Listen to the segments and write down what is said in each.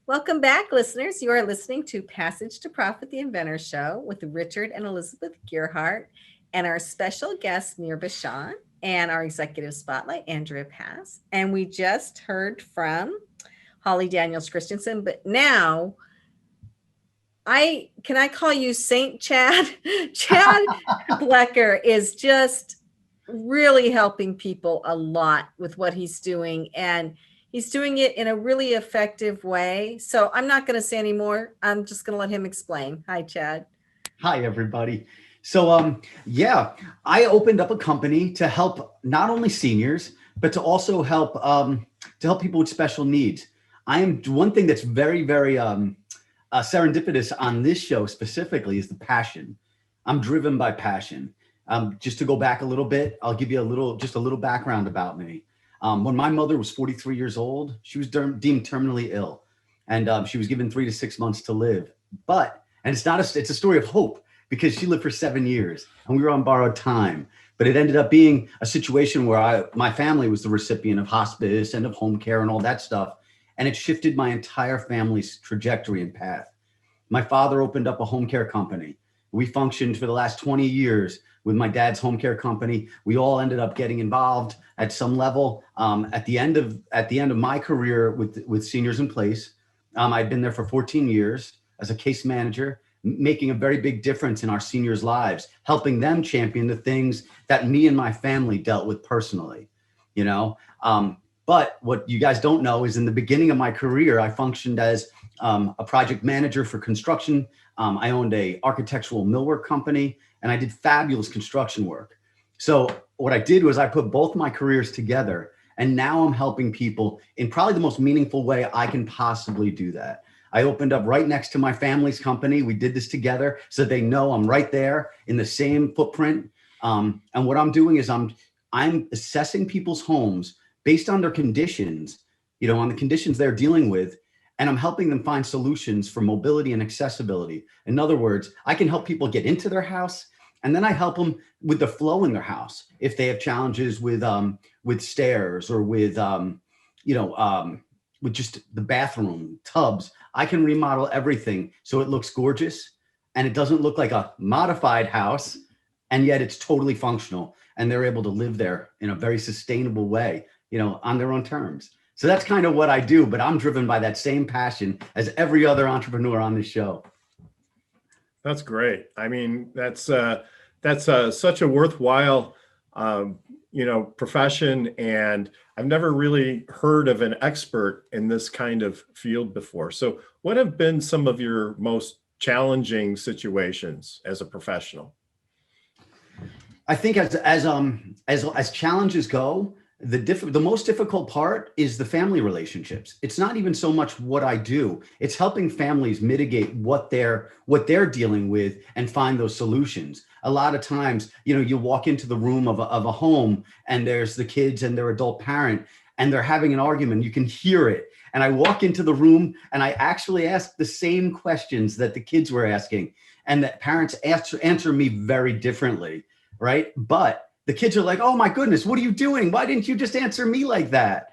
Welcome back, listeners. You are listening to Passage to Profit, the Inventor Show with Richard and Elizabeth Gearhart and our special guest, Nir Bashan, and our executive spotlight, Andrea Pass. And we just heard from Holly Daniels Christensen, but now I call you Saint Chad? Chad Blecker is just really helping people a lot with what he's doing, and he's doing it in a really effective way. So I'm not going to say any more. I'm just going to let him explain. Hi, Chad. Hi, everybody. So, I opened up a company to help not only seniors, but to also help people with special needs. I am one thing that's very serendipitous on this show specifically is the passion. I'm driven by passion. Just to go back a little bit, I'll give you just a little background about me. When my mother was 43 years old, she was deemed terminally ill, and she was given 3 to 6 months to live. It's a story of hope because she lived for 7 years, and we were on borrowed time. But it ended up being a situation where my family was the recipient of hospice and of home care and all that stuff, and it shifted my entire family's trajectory and path. My father opened up a home care company. We functioned for the last 20 years with my dad's home care company. We all ended up getting involved at some level. At the end of my career with Seniors in Place, I'd been there for 14 years as a case manager, making a very big difference in our seniors' lives, helping them champion the things that me and my family dealt with personally. You know, but what you guys don't know is in the beginning of my career, I functioned as a project manager for construction. I owned a architectural millwork company, and I did fabulous construction work. So what I did was I put both my careers together, and now I'm helping people in probably the most meaningful way I can possibly do that. I opened up right next to my family's company. We did this together so they know I'm right there in the same footprint. And what I'm doing is I'm assessing people's homes based on their conditions, on the conditions they're dealing with, and I'm helping them find solutions for mobility and accessibility. In other words, I can help people get into their house, and then I help them with the flow in their house. If they have challenges with stairs or with just the bathroom, tubs, I can remodel everything so it looks gorgeous and it doesn't look like a modified house, and yet it's totally functional and they're able to live there in a very sustainable way, on their own terms. So that's kind of what I do, but I'm driven by that same passion as every other entrepreneur on this show. That's great. I mean, that's such a worthwhile, profession, and I've never really heard of an expert in this kind of field before. So, what have been some of your most challenging situations as a professional? I think as challenges go, the most difficult part is the family relationships. It's not even so much what I do. It's helping families mitigate what they're dealing with and find those solutions. A lot of times, you walk into the room of a home and there's the kids and their adult parent and they're having an argument. You can hear it. And I walk into the room and I actually ask the same questions that the kids were asking, and that parents answer me very differently, right? But the kids are like, oh my goodness, what are you doing? Why didn't you just answer me like that?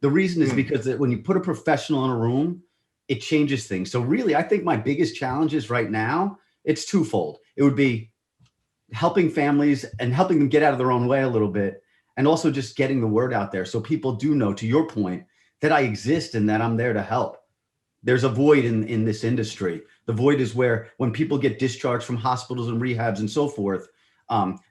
The reason is because that when you put a professional in a room, it changes things. So really, I think my biggest challenges right now, it's twofold. It would be helping families and helping them get out of their own way a little bit, and also just getting the word out there so people do know, to your point, that I exist and that I'm there to help. There's a void in this industry. The void is where when people get discharged from hospitals and rehabs and so forth,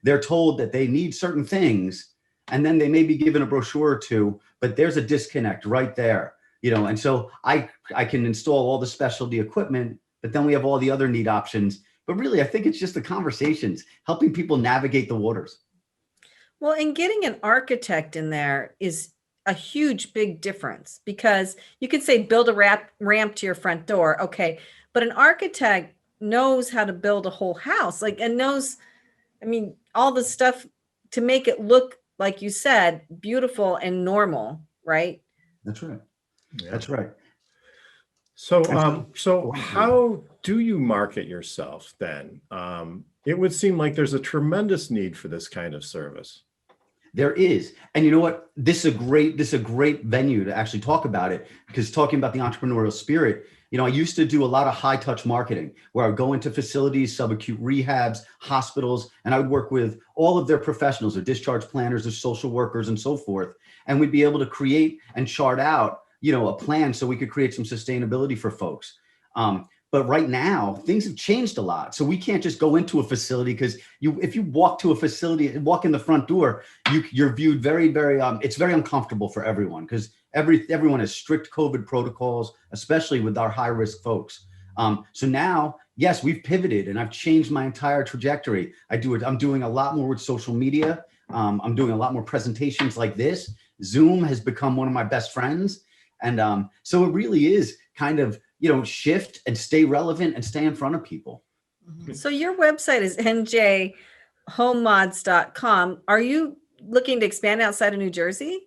they're told that they need certain things, and then they may be given a brochure or two, but there's a disconnect right there, and so I can install all the specialty equipment, but then we have all the other neat options. But really, I think it's just the conversations, helping people navigate the waters. Well, and getting an architect in there is a huge, big difference, because you could say build a ramp to your front door. Okay. But an architect knows how to build a whole house, and knows, all the stuff to make it look, like you said, beautiful and normal, right? That's right. Yeah. That's right. So how do you market yourself then? It would seem like there's a tremendous need for this kind of service. There is. And you know what? This is a great venue to actually talk about it, because talking about the entrepreneurial spirit, I used to do a lot of high touch marketing where I would go into facilities, subacute rehabs, hospitals, and I would work with all of their professionals, their discharge planners, their social workers, and so forth. And we'd be able to create and chart out, a plan so we could create some sustainability for folks. But right now, things have changed a lot. So we can't just go into a facility, because if you walk to a facility and walk in the front door, you're viewed very, very, it's very uncomfortable for everyone, because everyone has strict COVID protocols, especially with our high risk folks. So now, yes, we've pivoted and I've changed my entire trajectory. I'm doing a lot more with social media. I'm doing a lot more presentations like this. Zoom has become one of my best friends. And so it really is kind of, shift and stay relevant and stay in front of people. So your website is njhomemods.com. Are you looking to expand outside of New Jersey?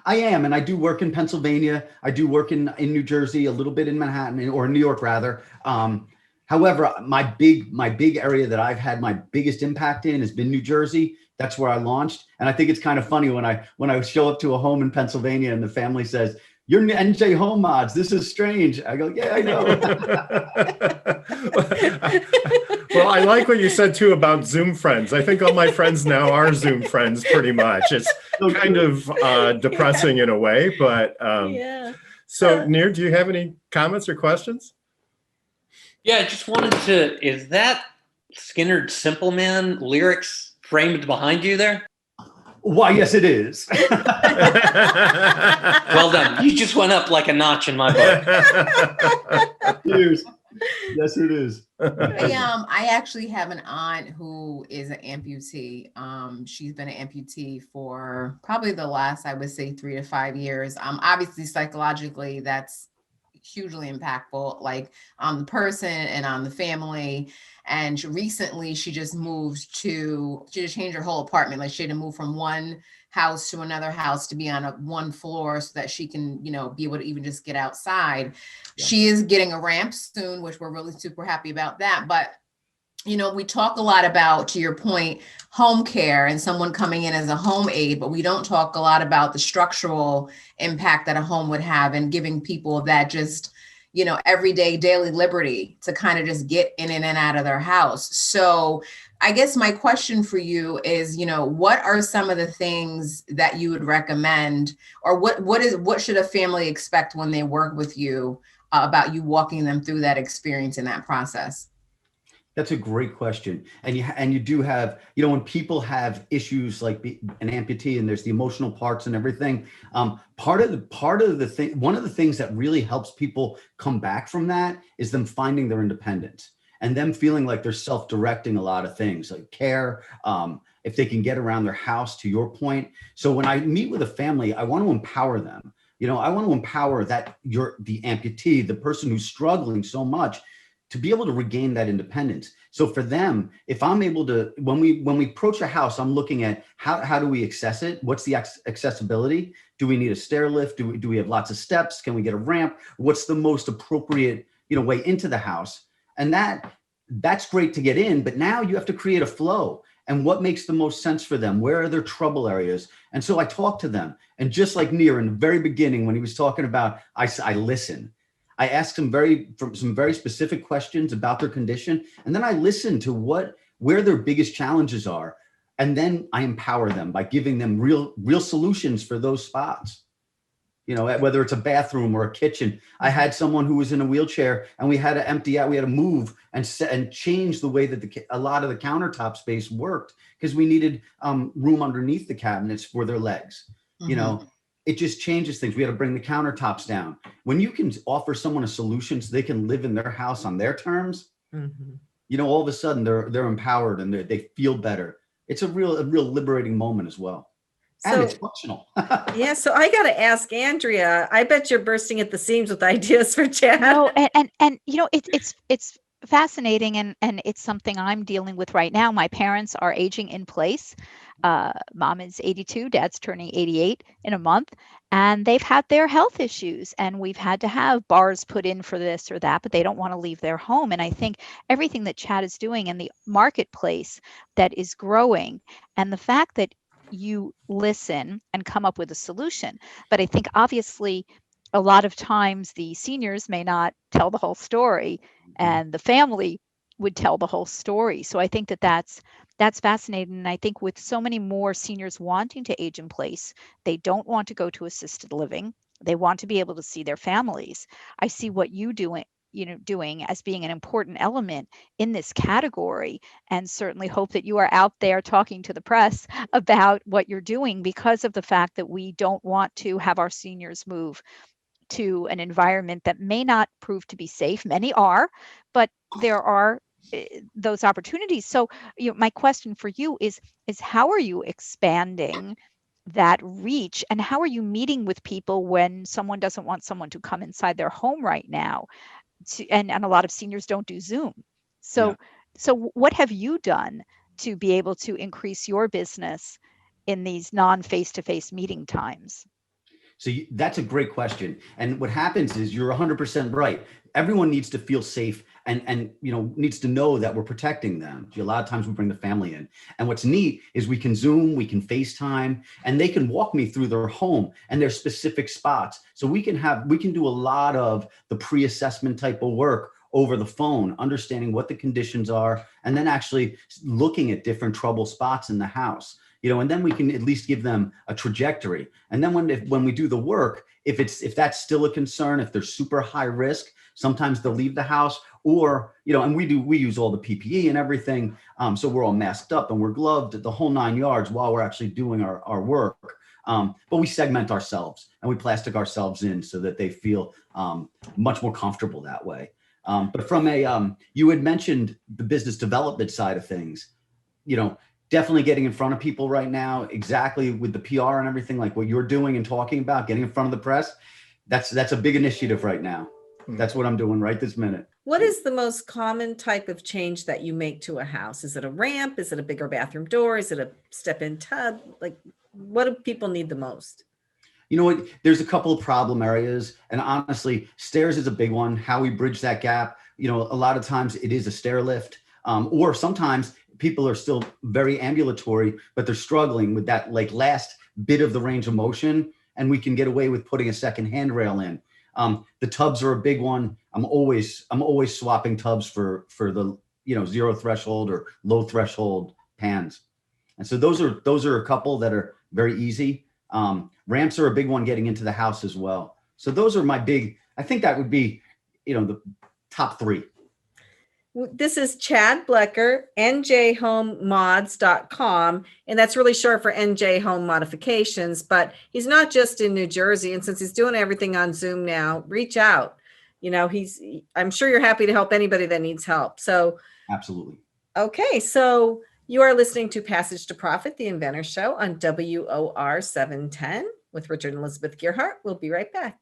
I am, and I do work in Pennsylvania. I do work in New Jersey, a little bit in Manhattan, or New York rather. However, my big area that I've had my biggest impact in has been New Jersey. That's where I launched. And I think it's kind of funny when I show up to a home in Pennsylvania and the family says, "You're NJ Home Mods. This is strange." I go, "Yeah, I know." Well, I like what you said too about Zoom friends. I think all my friends now are Zoom friends pretty much. It's kind of depressing in a way, but Yeah. So Nir, do you have any comments or questions? Yeah, I just wanted to, is that Skynyrd Simple Man lyrics framed behind you there? Why, yes, it is. Well done. You just went up like a notch in my book. Cheers. Yes, it is. I actually have an aunt who is an amputee. She's been an amputee for probably the last, I would say, 3 to 5 years. Obviously, psychologically, that's hugely impactful, like on the person and on the family. And recently, she just changed her whole apartment. Like she had to move from one house to another house to be on one floor so that she can, be able to even just get outside. Yeah. She is getting a ramp soon, which we're really super happy about that. But, we talk a lot about, to your point, home care and someone coming in as a home aide, but we don't talk a lot about the structural impact that a home would have and giving people that just, everyday daily liberty to kind of just get in and out of their house. So I guess my question for you is, what are some of the things that you would recommend, or what should a family expect when they work with you about you walking them through that experience in that process? That's a great question. And you do have, when people have issues like an amputee and there's the emotional parts and everything, part of the thing, one of the things that really helps people come back from that is them finding their independence and them feeling like they're self-directing a lot of things like care, if they can get around their house, to your point. So when I meet with a family, I want to empower them. I want to empower the amputee, the person who's struggling so much, to be able to regain that independence. So for them, if I'm able to, when we approach a house, I'm looking at how do we access it? What's the accessibility? Do we need a stair lift? Do we have lots of steps? Can we get a ramp? What's the most appropriate, way into the house? And that's great to get in, but now you have to create a flow. And what makes the most sense for them? Where are their trouble areas? And so I talk to them. And just like Nir in the very beginning, when he was talking about, I listen. I ask them some very specific questions about their condition, and then I listen to where their biggest challenges are, and then I empower them by giving them real solutions for those spots. Whether it's a bathroom or a kitchen. I had someone who was in a wheelchair, and we had to empty out. We had to move and change the way that a lot of the countertop space worked, because we needed room underneath the cabinets for their legs. Mm-hmm. It just changes things. We had to bring the countertops down. When you can offer someone a solution so they can live in their house on their terms, mm-hmm. All of a sudden they're empowered and they feel better. It's a real liberating moment as well. And it's functional. Yeah. So I got to ask Andrea, I bet you're bursting at the seams with ideas for Chad. No, and it's fascinating, and it's something I'm dealing with right now. My parents are aging in place. Mom is 82, dad's turning 88 in a month, and they've had their health issues, and we've had to have bars put in for this or that, but they don't want to leave their home. And I think everything that Chad is doing in the marketplace that is growing, and the fact that you listen and come up with a solution. But I think obviously a lot of times the seniors may not tell the whole story, and the family would tell the whole story. So I think that that's fascinating. And I think with so many more seniors wanting to age in place, they don't want to go to assisted living. They want to be able to see their families. I see what doing as being an important element in this category, and certainly hope that you are out there talking to the press about what you're doing, because of the fact that we don't want to have our seniors move to an environment that may not prove to be safe. Many are, but there are those opportunities. So, my question for you is how are you expanding that reach, and how are you meeting with people when someone doesn't want someone to come inside their home right now? And a lot of seniors don't do Zoom. Yeah. So what have you done to be able to increase your business in these non-face-to-face meeting times? So that's a great question. And what happens is you're 100% right. Everyone needs to feel safe and needs to know that we're protecting them. A lot of times we bring the family in. And what's neat is we can Zoom, we can FaceTime, and they can walk me through their home and their specific spots. So we can do a lot of the pre-assessment type of work over the phone, understanding what the conditions are, and then actually looking at different trouble spots in the house. And then we can at least give them a trajectory. And then when we do the work, if that's still a concern, if they're super high risk, sometimes they'll leave the house, or and we use all the PPE and everything, so we're all masked up and we're gloved, the whole 9 yards while we're actually doing our work. But we segment ourselves and we plastic ourselves in so that they feel much more comfortable that way. But from you had mentioned the business development side of things, definitely getting in front of people right now, exactly with the PR and everything, like what you're doing and talking about, getting in front of the press. That's a big initiative right now. That's what I'm doing right this minute. What is the most common type of change that you make to a house? Is it a ramp? Is it a bigger bathroom door? Is it a step-in tub? Like, what do people need the most? You know what? There's a couple of problem areas, and honestly, stairs is a big one. How we bridge that gap. A lot of times it is a stair lift, or sometimes people are still very ambulatory, but they're struggling with that last bit of the range of motion, and we can get away with putting a second handrail in. The tubs are a big one. I'm always swapping tubs for the zero threshold or low threshold pans, and so those are a couple that are very easy. Ramps are a big one getting into the house as well. So those are my big. I think that would be the top three. This is Chad Blecker, njhomemods.com, and that's really short for NJ Home Modifications, but he's not just in New Jersey, and since he's doing everything on Zoom now, reach out. I'm sure you're happy to help anybody that needs help. So Absolutely. Okay, so you are listening to Passage to Profit, the Inventor Show on WOR 710 with Richard and Elizabeth Gearhart. We'll be right back.